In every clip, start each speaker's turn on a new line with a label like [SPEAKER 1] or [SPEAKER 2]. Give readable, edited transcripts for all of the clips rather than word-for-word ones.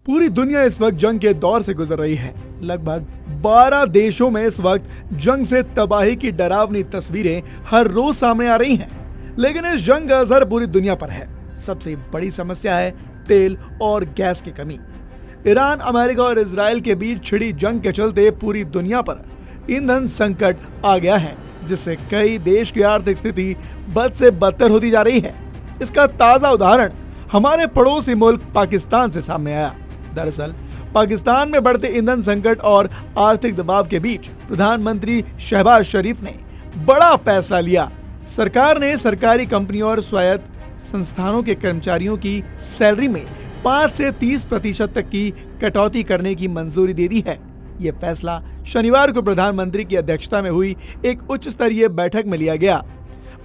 [SPEAKER 1] पूरी दुनिया इस वक्त जंग के दौर से गुजर रही है। लगभग 12 देशों में इस वक्त जंग से तबाही की डरावनी तस्वीरें हर रोज सामने आ रही हैं। लेकिन इस जंग का असर पूरी दुनिया पर है। सबसे बड़ी समस्या है तेल और गैस की कमी। ईरान, अमेरिका और इजराइल के बीच छिड़ी जंग के चलते पूरी दुनिया पर ईंधन संकट आ गया है, जिससे कई देश की आर्थिक स्थिति बद से बदतर होती जा रही है। इसका ताजा उदाहरण हमारे पड़ोसी मुल्क पाकिस्तान से सामने आया। दरअसल पाकिस्तान में बढ़ते ईंधन संकट और आर्थिक दबाव के बीच प्रधानमंत्री शहबाज शरीफ ने बड़ा फैसला लिया। सरकार ने सरकारी कंपनियों और स्वायत्त संस्थानों के कर्मचारियों की सैलरी में 5 से 30% तक की कटौती करने की मंजूरी दे दी है। ये फैसला शनिवार को प्रधानमंत्री की अध्यक्षता में हुई एक उच्च स्तरीय बैठक में लिया गया।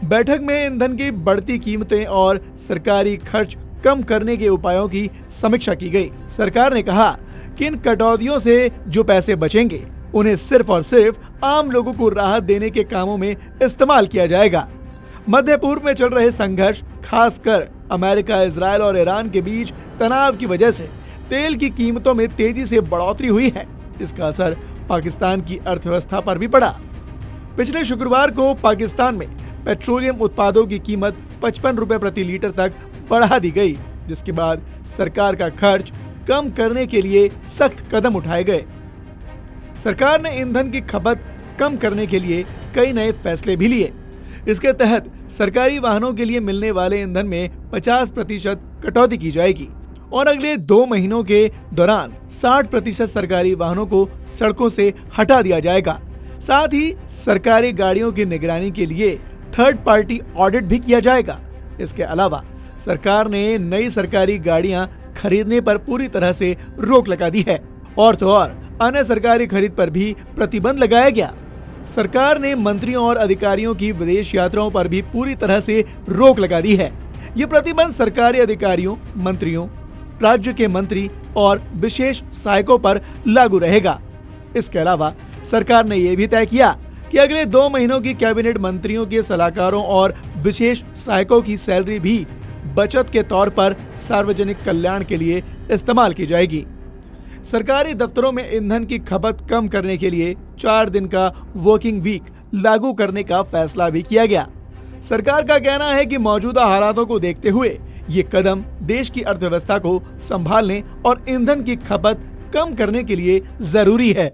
[SPEAKER 1] बैठक में ईंधन की बढ़ती कीमतें और सरकारी खर्च कम करने के उपायों की समीक्षा की गई। सरकार ने कहा कि इन कटौतियों से जो पैसे बचेंगे उन्हें सिर्फ और सिर्फ आम लोगों को राहत देने के कामों में इस्तेमाल किया जाएगा। मध्य पूर्व में चल रहे संघर्ष, खासकर अमेरिका, इजराइल और ईरान के बीच तनाव की वजह से तेल की कीमतों में तेजी से बढ़ोतरी हुई है। इसका असर पाकिस्तान की अर्थव्यवस्था पर भी पड़ा। पिछले शुक्रवार को पाकिस्तान में पेट्रोलियम उत्पादों की कीमत 55 रुपए प्रति लीटर तक बढ़ा दी गई, जिसके बाद सरकार का खर्च कम करने के लिए सख्त कदम उठाए गए। सरकार ने ईंधन की खपत कम करने के लिए कई नए फैसले भी लिए। इसके तहत सरकारी वाहनों के लिए मिलने वाले ईंधन में 50% कटौती की जाएगी और अगले 2 महीनों के दौरान 60% सरकारी वाहनों को सड़कों से हटा दिया जाएगा। साथ ही सरकारी गाड़ियों की निगरानी के लिए थर्ड पार्टी ऑडिट भी किया जाएगा। इसके अलावा सरकार ने नई सरकारी गाड़ियां खरीदने पर पूरी तरह से रोक लगा दी है और तो और अन्य सरकारी खरीद पर भी प्रतिबंध लगाया गया। सरकार ने मंत्रियों और अधिकारियों की विदेश यात्राओं पर भी पूरी तरह से रोक लगा दी है। ये प्रतिबंध सरकारी अधिकारियों, मंत्रियों, राज्य के मंत्री और विशेष सहायकों पर लागू रहेगा। इसके अलावा सरकार ने यह भी तय किया कि अगले 2 महीनों की कैबिनेट मंत्रियों के सलाहकारों और विशेष सहायकों की सैलरी भी बचत के तौर पर सार्वजनिक कल्याण के लिए इस्तेमाल की जाएगी। सरकारी दफ्तरों में ईंधन की खपत कम करने के लिए 4 दिन का वर्किंग वीक लागू करने का फैसला भी किया गया। सरकार का कहना है कि मौजूदा हालातों को देखते हुए ये कदम देश की अर्थव्यवस्था को संभालने और ईंधन की खपत कम करने के लिए जरूरी है।